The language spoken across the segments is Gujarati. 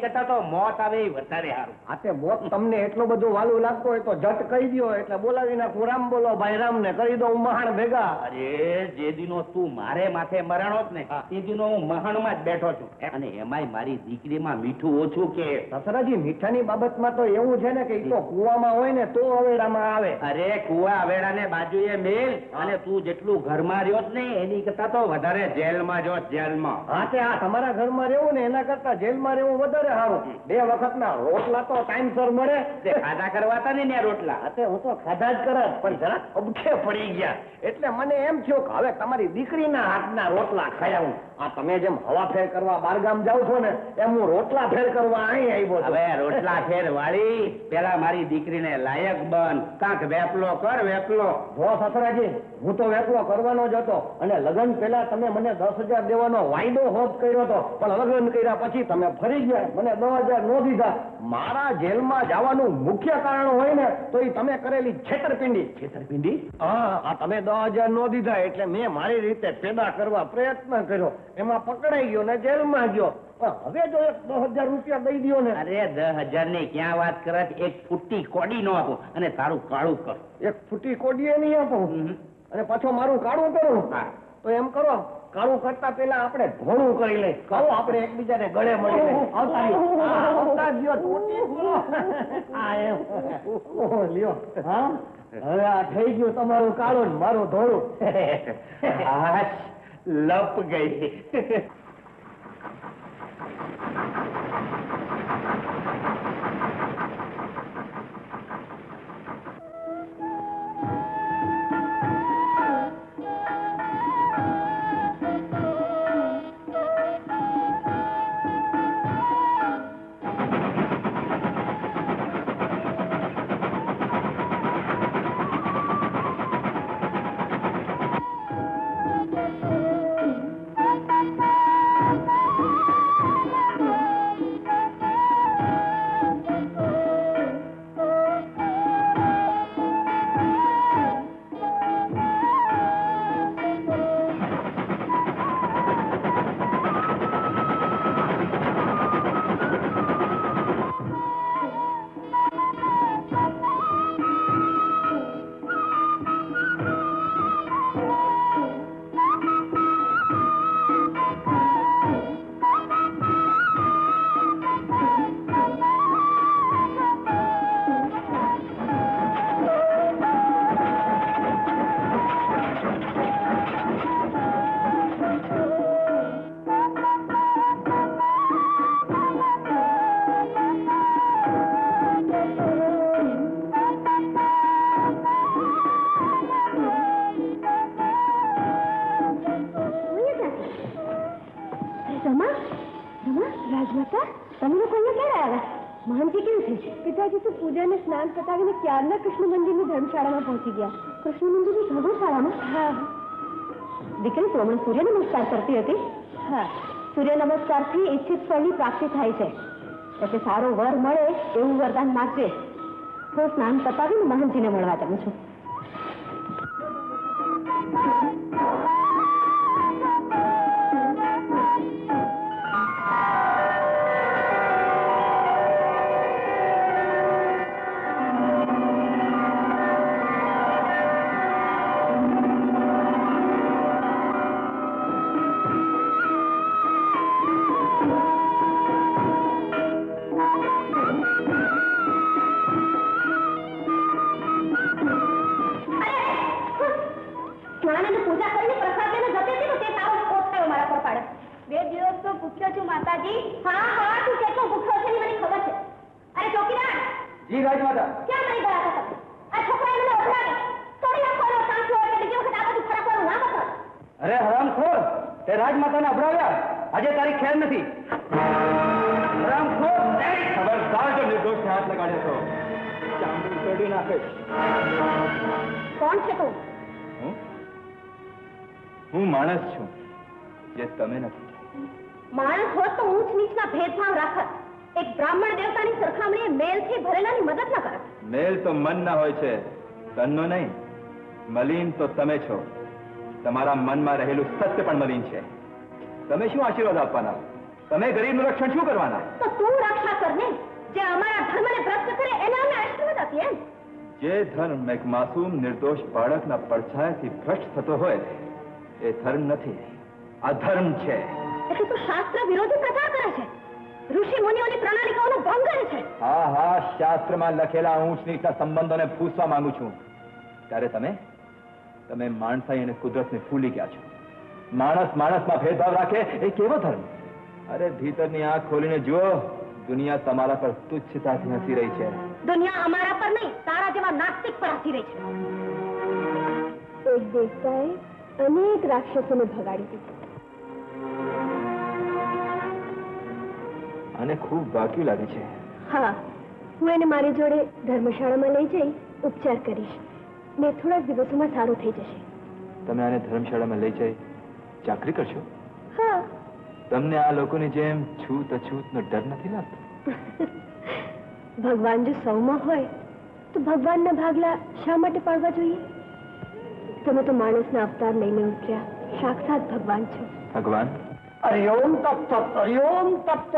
કરતા તો મોત આવે એ વધારે સારું. આ તે મોત તમને એટલું બધું વાલું લાગતું હોય તો જટ કહી દો, એટલે બોલાવી નાખું. રામ બોલો ભાઈ રામ ને કરી દઉં મહાણ ભેગા. અરે જે દિનો તું મારે માથે મરાણો જ ને તે દિનો હું મહાણમાં જ બેઠો છું. અને એમાંય મારી દીકરીમાં મીઠું ઓછું કે. સસરાજી મીઠાની બાબતમાં તો એવું છે ને કે ઈ તો કુવામાં હોય ને તો અવેડામાં આવે. અરે કુવા અવેડાને બાજુએ મેલ, અને તું જેટલું ઘરમાં રહ્યો જ ને એની કરતા તો વધારે જેલમાં જો. જેલમાં? હા તે આ તમારા ઘરમાં રહેવું ને એના કરતા જેલમાં રહેવું વધારે સારું. 2 વખતના રોટલા તો ટાઈમસર મળે. ખાધા કરવાતા ને રોટલા. હું તો ખાધા જ કરત, પણ જરા અબખે પડી ગયા એટલે મને એમ થયું કે હવે તમારી દીકરીના હાથના રોટલા ખાયા. આ તમે જેમ હવા ફેર કરવા બારગામ જાવ છો ને એમ હું રોટલા ફેર કરવા અહીં આવ્યો છું. હવે રોટલા ફેર વાળી પેલા મારી દીકરીને લાયક બન, કાંક વેપલો કર. વેપલો જો સસરાજી, હું તો વેપલો કરવાનો જ હતો, અને લગ્ન પહેલા તમે મને 10,000 દેવાનો વાયદો હોપ કર્યો હતો, પણ લગ્ન કર્યા પછી તમે ફરી ગયા, મને 10,000 નો દીધા. મારા જેલમાં જવાનું મુખ્ય કારણ હોય ને તો એ તમે કરેલી છેતરપિંડી. છેતરપિંડી? હા, તમે 10,000 નો દીધા એટલે મેં મારી રીતે પેદા કરવા પ્રયત્ન કર્યો, એમાં પકડાઈ ગયો ને જેલમાં ગયો. હવે જો 10,000 રૂપિયા દઈ દો ને. અરે 10,000 ની ક્યાં વાત કરે? એક ફૂટી કોડી નો આપો અને તારું કાળું કર. એક ફૂટી કોડીએ નહીં આપો અને પાછો મારું કાળું કરું? તો એમ કરો, કાળું કરતા પેલા આપણે ધોળું કરી લઈ. કહો આપણે એકબીજાને ગળે મળીને આવતા લ્યો. હા, હવે આ થઈ ગયું તમારું કાળું ને મારું ધોળું. લપ ગઈ. ક્યારના કૃષ્ણ મંદિરની ધર્મશાળામાં પહોંચી ગયા. કૃષ્ણ મંદિરની ધર્મશાળામાં? હા. દીકરી તો હમણાં સૂર્ય નમસ્કાર કરતી હતી. હા, સૂર્ય નમસ્કારથી ઈચ્છિત ફળની પ્રાપ્તિ થાય છે, એટલે સારો વર મળે એવું વરદાન માગજે. હું સ્નાન પતાવીને મહંતજીને મળવા જાઉં છું. હું માણસ છું, જે તમે નથી. માણસ હોત તો ઊંચ નીચના ભેદભાવ રાખત. એક બ્રાહ્મણ દેવતાની સરખામણીએ મેલથી ભરેલાની મદદ ન કરત. મેલ તો મનના હોય છે, તનનો નહીં. મલિન તો તમે છો. તમારા મનમાં રહેલું સત્ય પણ મલિન છે. તમે શું આશીર્વાદ આપવાના? તમે ગરીબનું રક્ષણ શું કરવાના? તો તું રક્ષા કર ને. જે અમારા ધર્મને ભ્રષ્ટ કરે એને અમે આશીર્વાદ આપીએ એમ. જે ધર્મ એક માસૂમ નિર્દોષ બાળકના પડછાયાથી ભ્રષ્ટ થતો હોય એ ધર્મ નથી, આ ધર્મ છે. એટલે તું શાસ્ત્ર વિરોધી પ્રચાર કરે છે, ઋષિ મુનિઓની પ્રણાલિકાઓનો ભંગ કરે છે. હા હા, શાસ્ત્રમાં લખેલા ઊંચ નીચના સંબંધોને ફૂસવા માંગુ છું. ત્યારે તમે માણસાઈ અને કુદરતને ભૂલી ગયા છો. માણસમાં ભેદભાવ રાખે એ કેવો ધર્મ? અરે ભીતરની આંખ ખોલીને જુઓ, દુનિયા તમારા પર તુચ્છતાથી હસી રહી છે. દુનિયા અમારા પર નહીં, તારા જેવા નાસ્તિક પર હસી રહી છે. એક દેવતાએ અનેક રાક્ષસોને ભગાડી દીધા. આને ખૂબ બાકી લાગે છે. હા, હું એને મારી જોડે ધર્મશાળામાં લઈ જઈ ઉપચાર કરીશ ને થોડાક દિવસોમાં સારું થઈ જશે. તમે આને ધર્મશાળામાં લઈ જઈ ચાકરી કરશો? હા. તમને આ લોકોની જેમ છૂત અછૂતનો ડર નથી લાગતો? ભગવાન જો સૌમાં હોય તો ભગવાનના ભાગલા શા માટે પાડવા જોઈએ? તમે તો માણસના અવતાર લઈને ઉતર્યા, સાક્ષાત ભગવાન છો. ભગવાન? હરિઓમ તત્ત, હરિઓમ તત્ત.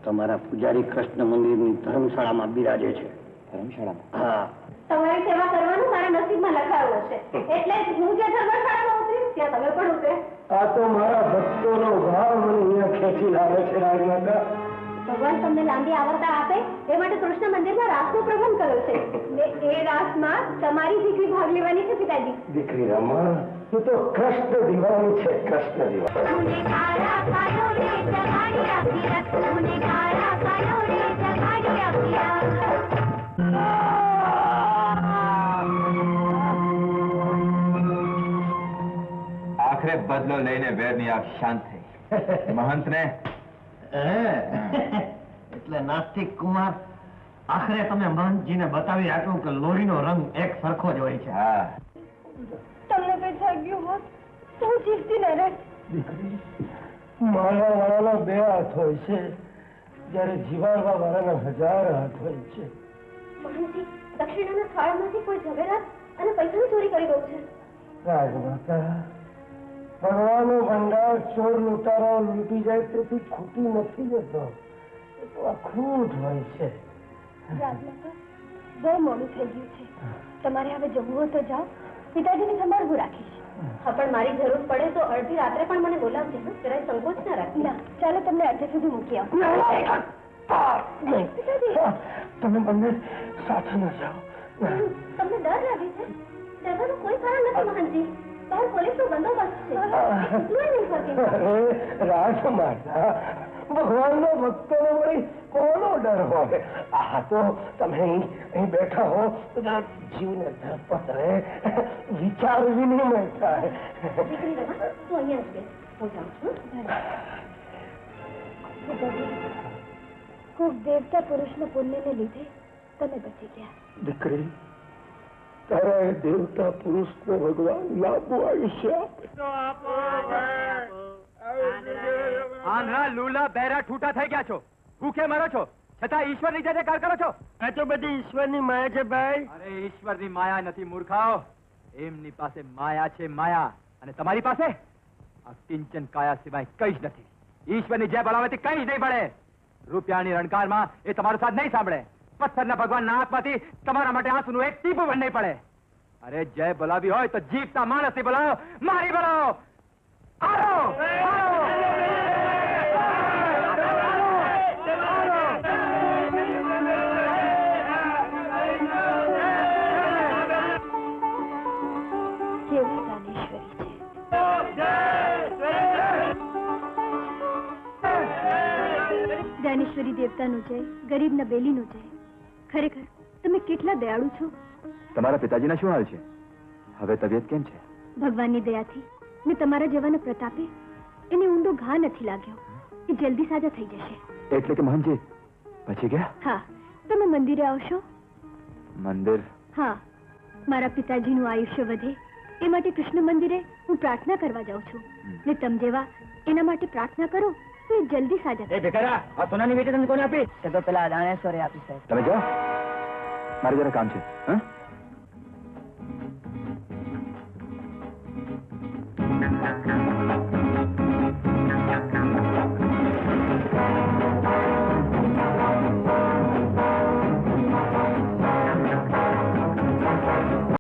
તમારા પૂજારી કૃષ્ણ મંદિરની ધર્મશાળામાં બિરાજે છે. ધર્મશાળામાં? હા. તમારી સેવા કરવાનું મારા નસીબમાં લખાયું છે, એટલે જ હું જે ધર્મશાળામાં ઉતરી ત્યાં તમે પણ ઉતરે. આ તો મારા ભક્તોનો ભાવ મને અહીંયા ખેંચી લાવે છે રાજમાતા. ભગવાન તમને લાંબી આવરતા આપે એ માટે કૃષ્ણ મંદિરમાં રાસનો પ્રબંધ કર્યો છે ને એ રાસમાં તમારી દીકરી ભાગ લેવાની છે પિતાજી. દીકરી રમા, તું તો કૃષ્ણ દીવાની છે, કૃષ્ણ દીવાની. આખરે બદલો લઈને વેરની આંખ શાંત થઈ. મહંતને એટલે નાસ્તિક કુમાર, આખરે તમે મહંતજીને બતાવી આટલું કે લોહીનો રંગ એક સરખો જ હોય છે. હા, તમને કઈ થઈ ગયું હોત તો હું જીવતી ન રહે. દીકરી, મારા વાળાના 2 હાથ હોય છે, જ્યારે જીવાડવા વાળાના 1000 હાથ હોય છે. મહંતજી, દક્ષિણાના થાળામાંથી કોઈ ઝવેરાત અને પૈસાની ચોરી કરી ગયું છે. રાજમાતા, ભગવાનનો ભંડાર ચોર લૂંટારો લૂંટી જાય તેથી ખૂટી નથી જતો, એ તો અખૂટ હોય છે. રાજમાતા, બહુ મોડું થઈ ગયું છે, તમારે હવે જવું હોય તો જાઓ, પિતાજીની સંભાળ હું રાખીશ. હા, પણ મારી જરૂર પડે તો અડધી રાત્રે પણ મને બોલાવજે. જરાય સંકોચ ના રાખી. ના, ચાલો તમને અડધે સુધી મૂકી આવું. તમે બંને સાથે ન જાઓ. તમને ડર લાગે છે? ડરવાનું કોઈ કારણ નથી મહંતજી. બહાર પોલીસનો બંદોબસ્ત છે. એટલું નહીં કરતી. રાજમાતા, ભગવાનનો ભક્તોનો વળી કોનો ડર હોય? આ તો તમે અહીં બેઠા હો તો જરા જીવને ધરપત રહે, વિચાર વિનિમય થાય. દીકરી રમા, તું અહીંયા જ બેસ, હું જાઉં છું. ખૂબ દેવતા પુરુષના પુણ્યને લીધે તમે બચી ગયા. દીકરી, તારા એ દેવતા પુરુષને ભગવાન લાંબુ આયુષ્ય આપે. આંધળા લૂલા બહેરા ઠૂટા થઈ ગયા છો, ભૂખે મરો છો, છતાં ઈશ્વરની જય જયકાર કરો છો. આ તો બધી ઈશ્વરની માયા છે ભાઈ. અરે ઈશ્વરની માયા નથી મૂર્ખાઓ, એમની પાસે માયા છે, માયા. અને તમારી પાસે આ કિંચન કાયા સિવાય કઈ જ નથી. ઈશ્વરની જય બોલાવવાથી કઈ જ નહીં પડે. રૂપિયાની રણકારમાં એ તમારો સાથ નહીં સાંભળે. પથ્થરના ભગવાનના હાથમાંથી તમારા માટે આંસુનું એક ટીપું પણ નહીં પડે. અરે જય બોલાવી હોય તો જીવતા માણસથી બોલાવો, મારી બોલાવો. આવો, જ્ઞાનેશ્વરી દેવતાનો જય, ગરીબના બેલીનો જય. ખરેખર તમે કેટલા દયાળુ છો. તમારા પિતાજીના શું હાલ છે? હવે તબિયત કેમ છે? ભગવાનની દયાથી ને તમારા જવાના પ્રતાપે એને ઊંડો ઘા નથી લાગ્યો. એ જલ્દી સાજા થઈ જશે. એટલે કે મહંતજી પછી ગયા? હા, તમે મંદિરે આવશો? મંદિર? હા, મારા પિતાજીનું આયુષ્ય વધે એ માટે કૃષ્ણ મંદિરે હું પ્રાર્થના કરવા જાઉં છું. ને તમ જેવા એના માટે પ્રાર્થના કરો તો એ જલ્દી સાજા થાય. ભેખારા, આ સોનાની વીંટી તમે કોને આપી? એ તો પેલા દાણેશ્વરે આપી સાહેબ. તમે જાઓ, મારે જરા કામ છે. હા,